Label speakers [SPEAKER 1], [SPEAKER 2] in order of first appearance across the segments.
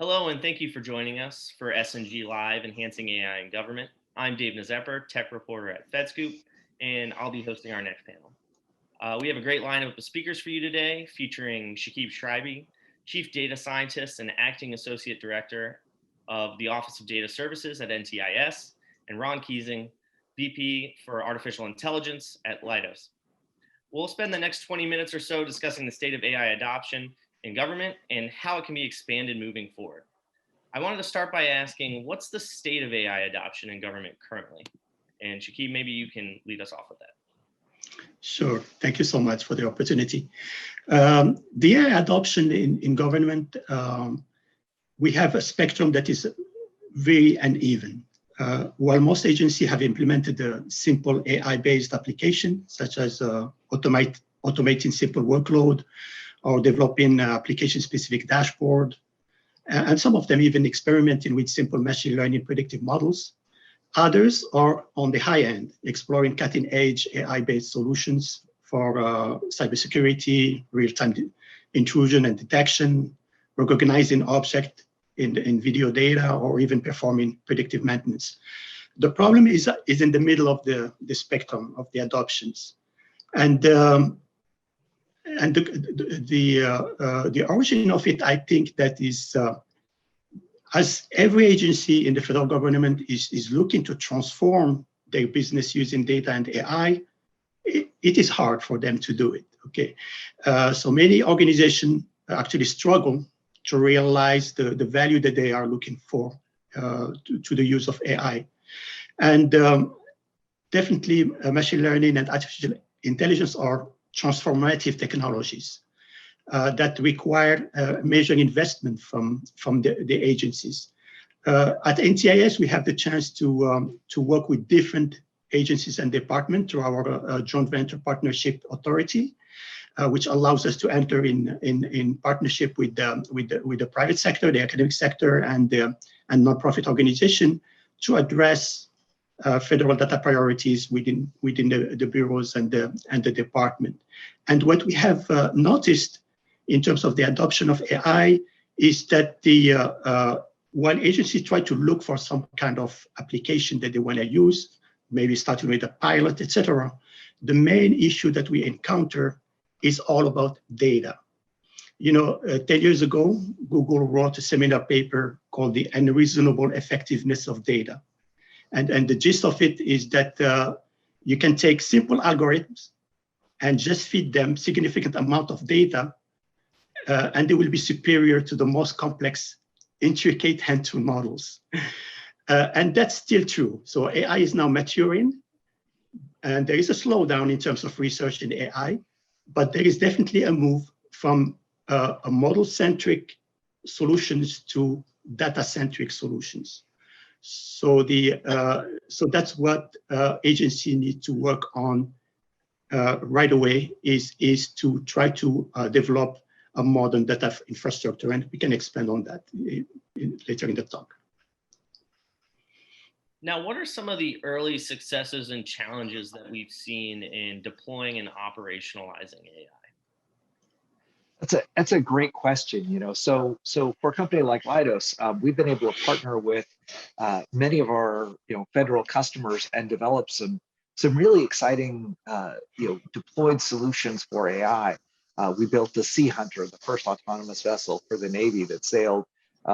[SPEAKER 1] Hello, and thank you for joining us for S&G Live Enhancing AI in Government. I'm Dave Nazepper, tech reporter at FedScoop, and I'll be hosting our next panel. We have a great lineup of speakers for you today, featuring Shakib Shribi, Chief Data Scientist and Acting Associate Director of the Office of Data Services at NTIS, and Ron Keesing, VP for Artificial Intelligence at Leidos. We'll spend the next 20 minutes or so discussing the state of AI adoption in government and how it can be expanded moving forward. I wanted to start by asking, what's the state of AI adoption in government currently? And Shakib, maybe you can lead us off with that.
[SPEAKER 2] Sure. Thank you so much for the opportunity. The AI adoption in government, we have a spectrum that is very uneven. While most agencies have implemented a simple AI-based application, such as automating simple workload or developing application-specific dashboard, and some of them even experimenting with simple machine learning predictive models. Others are on the high end, exploring cutting-edge AI-based solutions for cybersecurity, real-time intrusion and detection, recognizing objects in video data, or even performing predictive maintenance. The problem is in the middle of the spectrum of the adoptions. And the origin of it, I think that is, as every agency in the federal government is looking to transform their business using data and AI, it is hard for them to do it, okay? So many organizations actually struggle to realize the value that they are looking for to the use of AI. And definitely machine learning and artificial intelligence are transformative technologies that require major investment from the agencies. At NTIS, we have the chance to work with different agencies and departments through our joint venture partnership authority, which allows us to enter in partnership with the private sector, the academic sector, and nonprofit organization to address federal data priorities within the bureaus and the department. And what we have noticed in terms of the adoption of AI is that when agencies try to look for some kind of application that they want to use, maybe starting with a pilot, etc., the main issue that we encounter is all about data. 10 years ago, Google wrote a seminar paper called The Unreasonable Effectiveness of Data. And the gist of it is that you can take simple algorithms and just feed them significant amount of data, and they will be superior to the most complex, intricate hand-tuned models. And that's still true. So AI is now maturing, and there is a slowdown in terms of research in AI, but there is definitely a move from a model-centric solutions to data-centric solutions. So that's what agency need to work on right away is to try to develop a modern data infrastructure, and we can expand on that later in the talk.
[SPEAKER 1] Now, what are some of the early successes and challenges that we've seen in deploying and operationalizing AI?
[SPEAKER 3] That's a great question. So for a company like Leidos, we've been able to partner with many of our federal customers and develop some really exciting deployed solutions for AI. We built the Sea Hunter, the first autonomous vessel for the Navy that sailed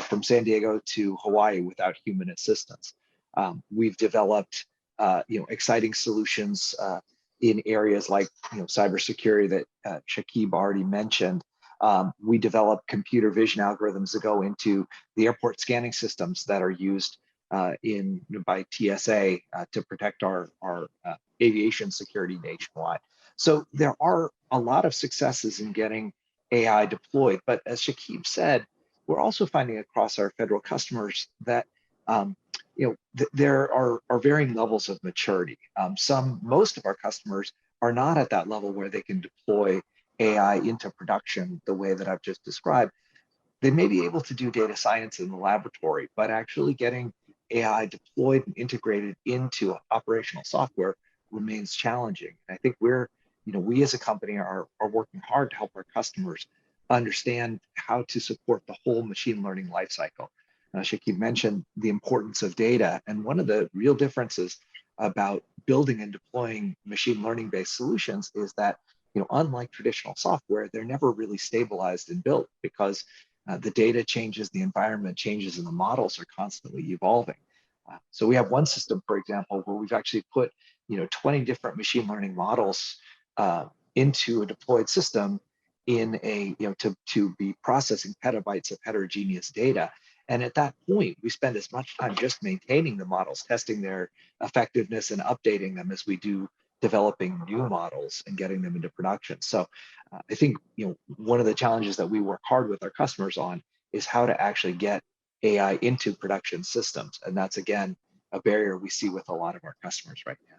[SPEAKER 3] from San Diego to Hawaii without human assistance. We've developed exciting solutions in areas like cybersecurity that Shakib already mentioned. We developed computer vision algorithms that go into the airport scanning systems that are used by TSA to protect our aviation security nationwide. So there are a lot of successes in getting AI deployed, but as Shakib said, we're also finding across our federal customers that there are varying levels of maturity. Most of our customers are not at that level where they can deploy AI into production the way that I've just described. They may be able to do data science in the laboratory, but actually getting AI deployed and integrated into operational software remains challenging. I think we as a company are working hard to help our customers understand how to support the whole machine learning lifecycle. Shakib mentioned the importance of data, and one of the real differences about building and deploying machine learning-based solutions is that, unlike traditional software, they're never really stabilized and built because the data changes, the environment changes, and the models are constantly evolving. So we have one system, for example, where we've actually put 20 different machine learning models into a deployed system in a to be processing petabytes of heterogeneous data. And at that point, we spend as much time just maintaining the models, testing their effectiveness and updating them as we do developing new models and getting them into production. So I think one of the challenges that we work hard with our customers on is how to actually get AI into production systems. And that's, again, a barrier we see with a lot of our customers right now.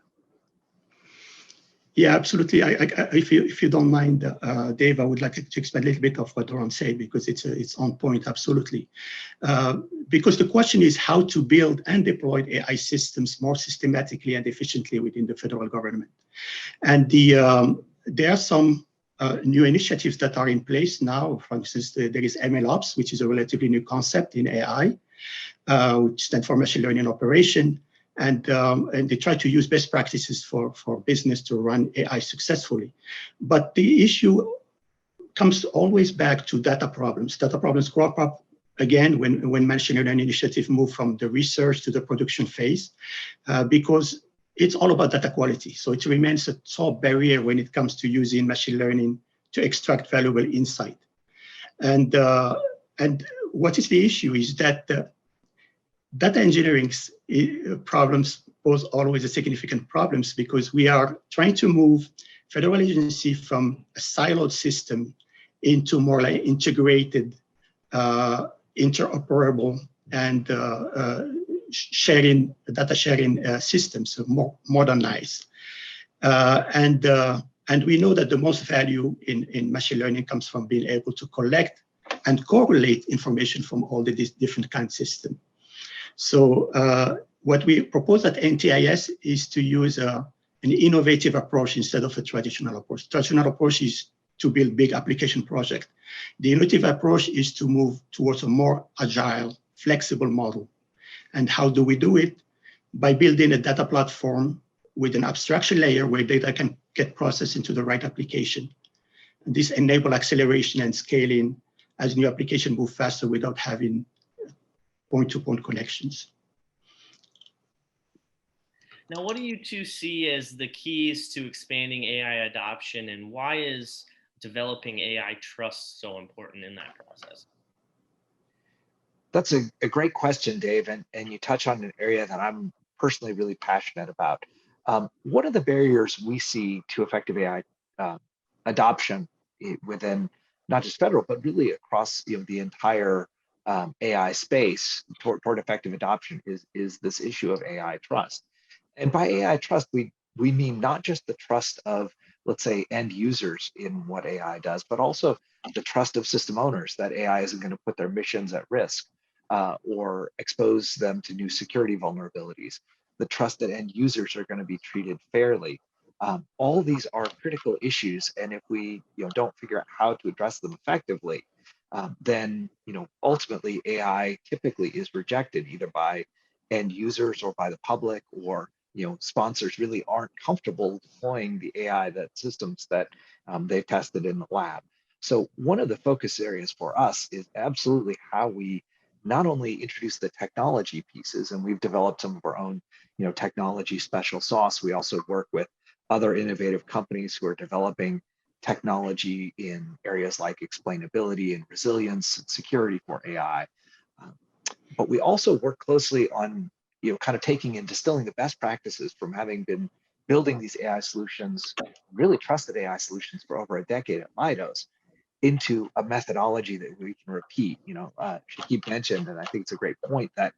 [SPEAKER 2] Yeah, absolutely. If you don't mind, Dave, I would like to expand a little bit of what Ron said because it's on point, absolutely. Because the question is how to build and deploy AI systems more systematically and efficiently within the federal government. And there are some new initiatives that are in place now. For instance, there is MLOps, which is a relatively new concept in AI, which stands for machine learning operation. And they try to use best practices for business to run AI successfully. But the issue comes always back to data problems. Data problems crop up again when machine learning initiatives move from the research to the production phase, because it's all about data quality. So it remains a top barrier when it comes to using machine learning to extract valuable insight. And what is the issue is that data engineering problems pose always a significant problems because we are trying to move federal agency from a siloed system into more like integrated, interoperable, and data sharing systems, so more modernized. And we know that the most value in machine learning comes from being able to collect and correlate information from all the different kind of systems. So what we propose at NTIS is to use an innovative approach instead of a traditional approach. Traditional approach is to build big application projects. The innovative approach is to move towards a more agile, flexible model. And how do we do it? By building a data platform with an abstraction layer where data can get processed into the right application. And this enables acceleration and scaling as new applications move faster without having point-to-point connections.
[SPEAKER 1] Now, what do you two see as the keys to expanding AI adoption, and why is developing AI trust so important in that process?
[SPEAKER 3] That's a great question, Dave, and you touch on an area that I'm personally really passionate about. What are the barriers we see to effective AI adoption within not just federal, but really across the entire AI space toward effective adoption is this issue of AI trust. And by AI trust, we mean not just the trust of, let's say, end users in what AI does, but also the trust of system owners that AI isn't going to put their missions at risk or expose them to new security vulnerabilities. The trust that end users are going to be treated fairly. All these are critical issues, and if we don't figure out how to address them effectively, then ultimately AI typically is rejected either by end users or by the public, or sponsors really aren't comfortable deploying the AI systems that they've tested in the lab. So one of the focus areas for us is absolutely how we not only introduce the technology pieces, and we've developed some of our own technology special sauce. We also work with other innovative companies who are developing technology in areas like explainability and resilience and security for AI. But we also work closely on kind of taking and distilling the best practices from having been building these AI solutions, really trusted AI solutions for over a decade at Leidos, into a methodology that we can repeat. Shakib mentioned, and I think it's a great point, that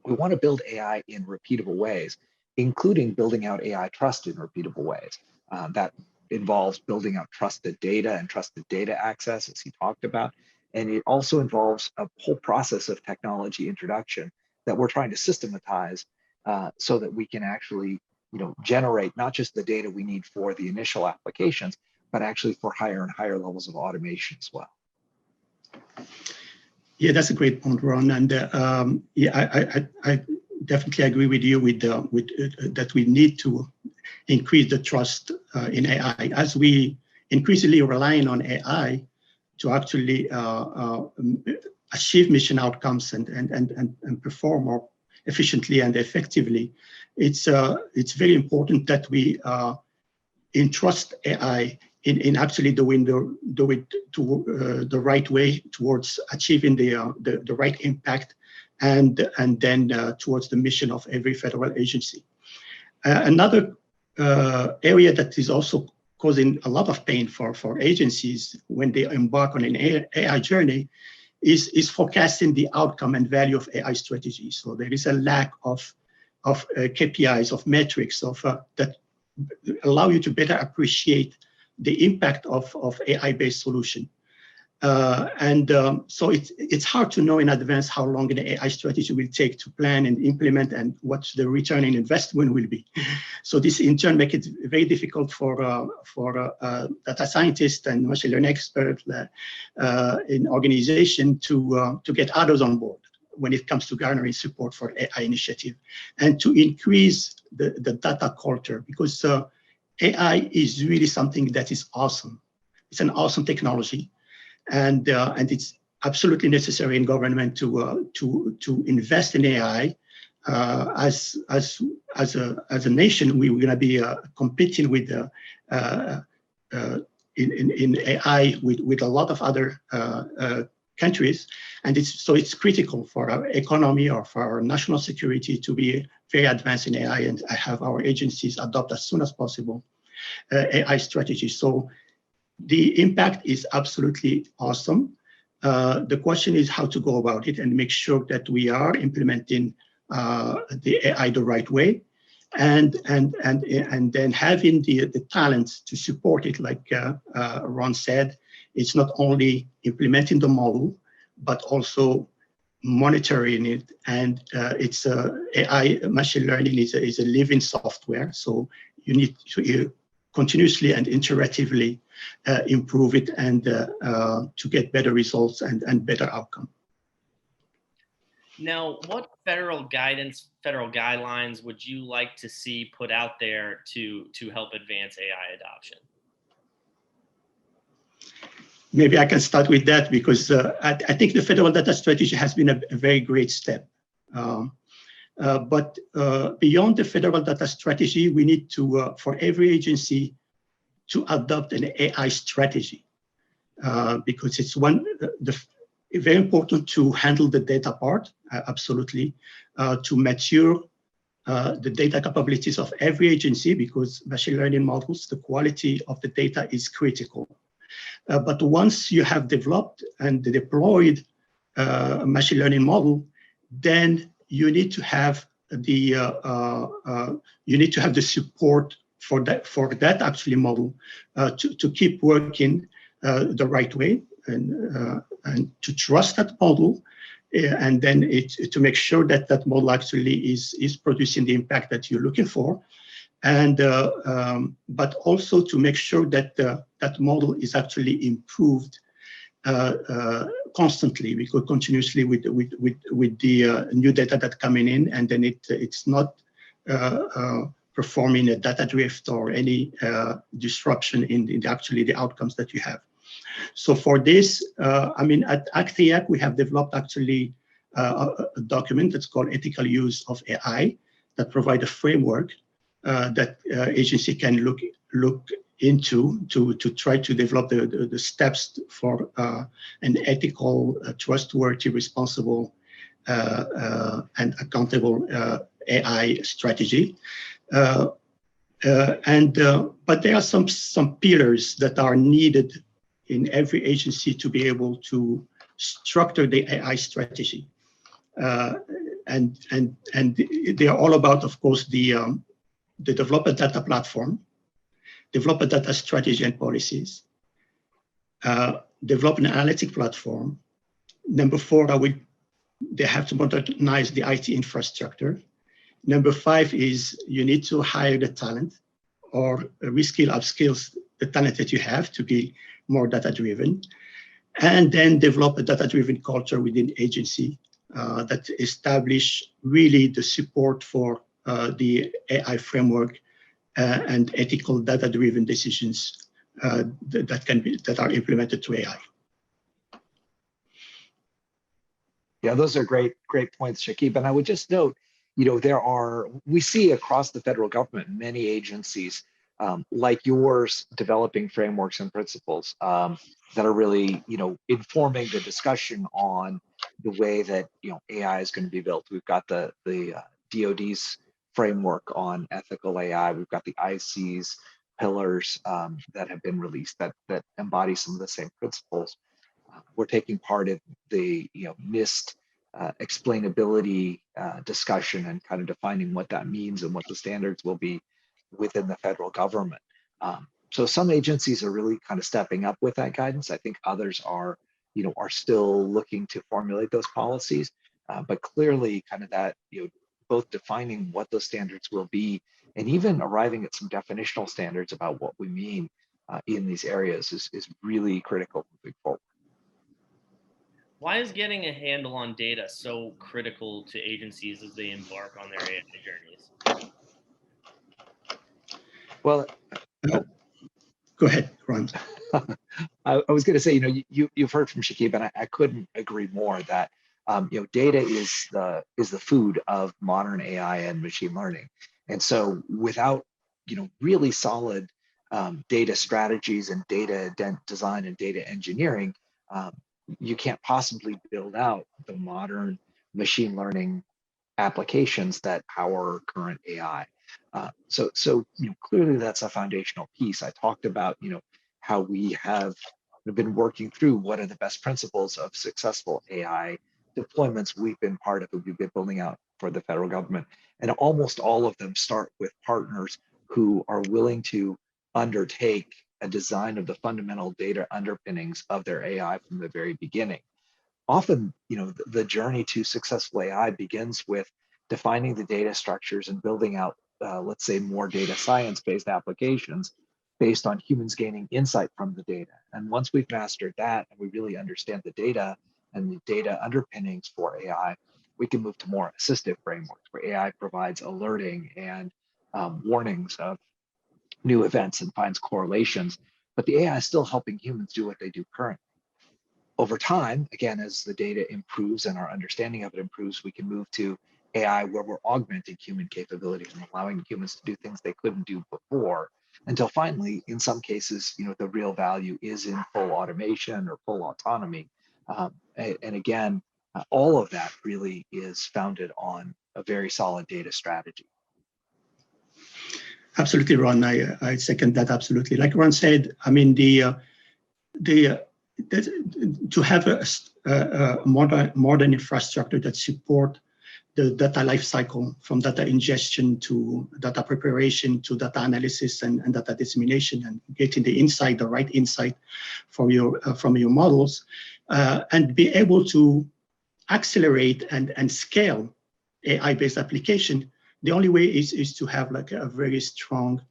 [SPEAKER 3] we want to build AI in repeatable ways, including building out AI trust in repeatable ways. That involves building out trusted data and trusted data access, as he talked about. And it also involves a whole process of technology introduction that we're trying to systematize so that we can actually generate not just the data we need for the initial applications, but actually for higher and higher levels of automation as well.
[SPEAKER 2] Yeah, that's a great point, Ron. And yeah, I definitely agree with you with that we need to increase the trust in AI as we increasingly relying on AI to actually achieve mission outcomes and perform more efficiently and effectively. It's very important that we entrust AI in actually doing the right way towards achieving the right impact and then towards the mission of every federal agency. Another area that is also causing a lot of pain for agencies when they embark on an AI journey is forecasting the outcome and value of AI strategies. So there is a lack of KPIs, of metrics, that allow you to better appreciate the impact of AI-based solution. So it's hard to know in advance how long an AI strategy will take to plan and implement and what the return in investment will be. So this in turn makes it very difficult for data scientists and machine learning experts in organization to get others on board when it comes to garnering support for AI initiative and to increase the data culture, because AI is really something that is awesome. It's an awesome technology. And it's absolutely necessary in government to invest in AI. As a nation, we're going to be competing with in AI with a lot of other countries, and it's critical for our economy or for our national security to be very advanced in AI and have our agencies adopt as soon as possible AI strategies. So the impact is absolutely awesome. The question is how to go about it and make sure that we are implementing the AI the right way, and then having the talent to support it. Like Ron said, it's not only implementing the model, but also monitoring it. And it's AI machine learning is a living software, so you need to continuously and iteratively improve it and to get better results and better outcome.
[SPEAKER 1] Now, what federal guidance, federal guidelines would you like to see put out there to help advance AI adoption?
[SPEAKER 2] Maybe I can start with that because I think the federal data strategy has been a very great step. But beyond the federal data strategy, we need to, for every agency, to adopt an AI strategy because it's very important to handle the data part, absolutely, to mature the data capabilities of every agency, because machine learning models, the quality of the data is critical. But once you have developed and deployed a machine learning model, then you need to have the support for that actually model to keep working the right way and to trust that model, and then to make sure that that model actually is producing the impact that you're looking for, and but also to make sure that that model is actually improved constantly, because continuously with the new data that coming in, and then it's not performing a data drift or any disruption in actually the outcomes that you have. So for this, I mean, at ACTIAC, we have developed actually a document that's called Ethical Use of AI that provide a framework that agency can look into to try to develop the steps for an ethical, trustworthy, responsible, and accountable AI strategy. But there are some pillars that are needed in every agency to be able to structure the AI strategy. And they are all about, of course, the developer data platform, develop a data strategy and policies, develop an analytic platform. Number 4, they have to modernize the IT infrastructure. Number 5 is you need to hire the talent or reskill, upskill the talent that you have to be more data driven. and then develop a data-driven culture within agency that establish really the support for the AI framework and ethical data-driven decisions that are implemented through AI.
[SPEAKER 3] Yeah, those are great points, Shakib. And I would just note, we see across the federal government many agencies like yours developing frameworks and principles that are really, informing the discussion on the way that AI is going to be built. We've got the DoD's framework on ethical AI. We've got the IC's pillars that have been released that embody some of the same principles. We're taking part in the NIST explainability discussion and kind of defining what that means and what the standards will be within the federal government. So some agencies are really kind of stepping up with that guidance. I think others are still looking to formulate those policies, but clearly kind of that, both defining what those standards will be and even arriving at some definitional standards about what we mean in these areas is really critical moving forward.
[SPEAKER 1] Why is getting a handle on data so critical to agencies as they embark on their AI journeys?
[SPEAKER 3] Well,
[SPEAKER 2] go ahead, Ron.
[SPEAKER 3] I was going to say, you've heard from Shakib, and I couldn't agree more that data is the food of modern AI and machine learning, and so without really solid data strategies and data design and data engineering, you can't possibly build out the modern machine learning applications that power current AI. So clearly that's a foundational piece. I talked about how we have been working through what are the best principles of successful AI deployments we've been part of, we've been building out for the federal government, and almost all of them start with partners who are willing to undertake a design of the fundamental data underpinnings of their AI from the very beginning. Often, the journey to successful AI begins with defining the data structures and building out, let's say, more data science-based applications based on humans gaining insight from the data. And once we've mastered that and we really understand the data and the data underpinnings for AI, we can move to more assistive frameworks where AI provides alerting and warnings of new events and finds correlations, but the AI is still helping humans do what they do currently. Over time, again, as the data improves and our understanding of it improves, we can move to AI where we're augmenting human capabilities and allowing humans to do things they couldn't do before, until finally, in some cases, the real value is in full automation or full autonomy. And again, all of that really is founded on a very solid data strategy.
[SPEAKER 2] Absolutely, Ron. I second that absolutely. Like Ron said, I mean, to have a modern infrastructure that support the data lifecycle from data ingestion to data preparation to data analysis and data dissemination and getting the right insight from your models, and be able to accelerate and scale AI-based application. The only way is to have like a very strong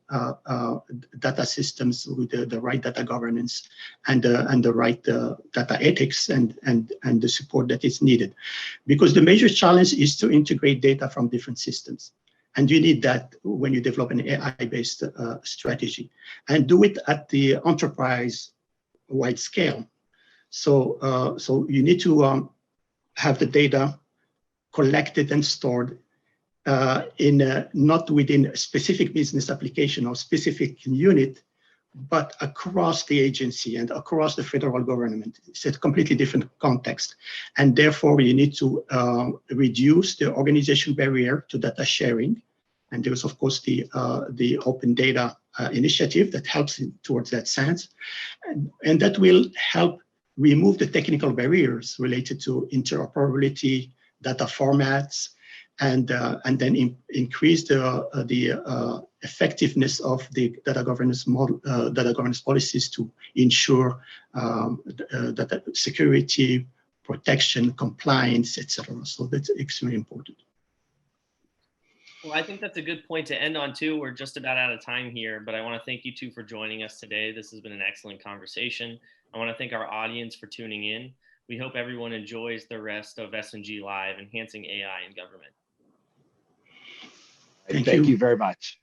[SPEAKER 2] data systems with the right data governance and the right data ethics and the support that is needed. Because the major challenge is to integrate data from different systems. And you need that when you develop an AI-based strategy, and do it at the enterprise-wide scale. So you need to have the data collected and stored not within a specific business application or specific unit, but across the agency and across the federal government. It's a completely different context. And therefore, you need to reduce the organization barrier to data sharing. And there's, of course, the Open Data Initiative that helps towards that sense. And that will help remove the technical barriers related to interoperability, data formats, and then increase the effectiveness of the data governance policies to ensure data security, protection, compliance, etc. So that's extremely important.
[SPEAKER 1] Well, I think that's a good point to end on too. We're just about out of time here, but I want to thank you two for joining us today. This has been an excellent conversation. I want to thank our audience for tuning in. We hope everyone enjoys the rest of SNG Live, Enhancing AI in Government.
[SPEAKER 3] Thank you very much.